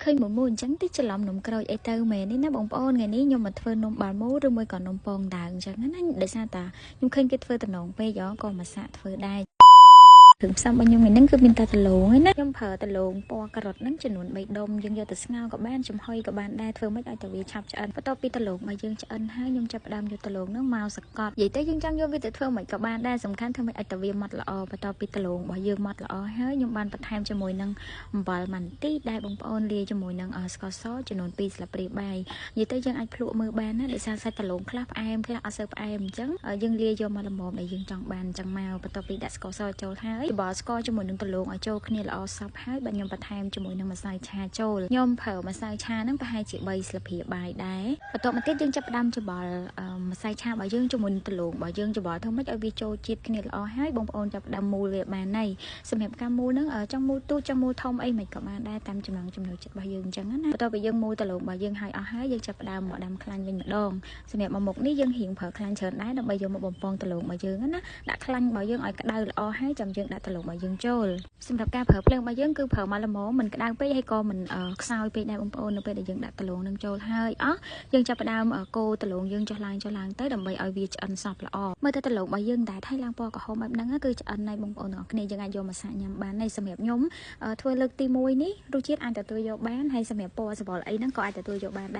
เคยหมุนจังที่จะลำนมกรอยไอเตอร์แม่นี่นะบองปอนไงนี่ยมมาเฟิร์นมบาลมูหรือไม่ก่อนนมปองด่างจังนั้นเดี๋ยวซาตายมเคยกินเฟิร์นตนองไปย้อนก่อนมาสะเฟิร์ได้ถึงซ้ำบางยมนั่นคือเป็นตาตะโลงนะยมเผอตะโลงปอกระดนั่นจะหนุนใบดมยังยอดตะสงากับบ้านจมหอยกับบ้านได้เฟิร์ไม่ได้แต่วีชับจะอันพอต่อปีตะโลงมายังจะอันให้ยมจะประดามอยู่ตะโลงนั่งมาสกอตใหญ่แต่ยังจังยมวิแต่เฟิร์ไม่กับบ้านได้สำคัญทำไมไอตะวีมัดละอพอต่อปีตะโลงบ่ยังมัดละอให้ยมบ้านประทามจะมวยนั่งบอลมันตีได้บองปอนเลียจะมวยนั่งสกอตซอจะหนุนปีสลับปรีใบใหญ่แต่ยังไอพลุมือบ้านนะเดี๋ยวซาใส่ตะโลงคลับไอมคลับอาเซอร์ไอมจังยังเลียยมมาละมอมในยังจังบ้านจังมาพอต่อปีดัสกอตซอโจให้บอสกอจะมวยนั่งตะโลงโจគ្នាល្អសពហើយបើខ្ញុំបន្ថែមជាមួយនឹងម្សៅឆាចូលខ្ញុំប្រើម្សៅឆាហ្នឹងប្រហែលជា3ស្លាបព្រាបាយដែរបន្ទាប់មកទៀតយើងចាប់ផ្ដើមច្បល់ម្សៅឆារបស់យើងជាមួយនឹងដលងរបស់យើងច្បល់ធ្វើម៉េចឲ្យវាចូលជាតិគ្នាល្អហើយបងប្អូនចាប់ផ្ដើមមូលវាបានហើយសម្រាប់ការមូលហ្នឹងចង់មូលទូចចង់មូលធំអីមិនក៏បានដែរតាមចំណង់ចំណូលចិត្តរបស់យើងអញ្ចឹងណាបន្ទាប់ពីយើងមូលដលងរបស់យើងហើយអស់ហើយយើងចាប់ផ្ដើមមកដាំខ្លាញ់វិញម្ដងសម្រាប់មុខនេះយើងរៀងប្រើខ្លាញ់ច្រើនដែរដើម្បីយកមកបំពងដលងរបស់យើងណាដាក់ខ្លាញ់របស់យើងឲ្យក្តៅល្អហើយចាំយើងដាក់ដលងរបស់យើងចូលសម្រាប់ការប្រើភ្លើងរបស់យើងគឺប្រើមកល្មមមិនក្តៅពេកហើយក៏មិនខ្សោយពេកដែរបងប្អូននៅពេលដែលយើងដាក់ដលងនឹងចូលហើយយើងចាប់ផ្ដើមកូរដលងយើងចុះឡើងទៅដើម្បីឲ្យវាឆ្អិនសព្វល្អមើលទៅដលងរបស់យើងតែថៃឡើងពណ៌ក្រហមបែបហ្នឹងគឺឆ្អិនហើយបងប្អូនទាំងអស់គ្នាយើងអាចយកមកសាកញ៉ាំបានហើយសម្រាប់ខ្ញុំធ្វើលើកទី1នេះរសជាតិអាចទទួលយកបានហើយសម្រាប់ពណ៌សបល់អីហ្នឹងក៏អាចទទួលយកបានដែរ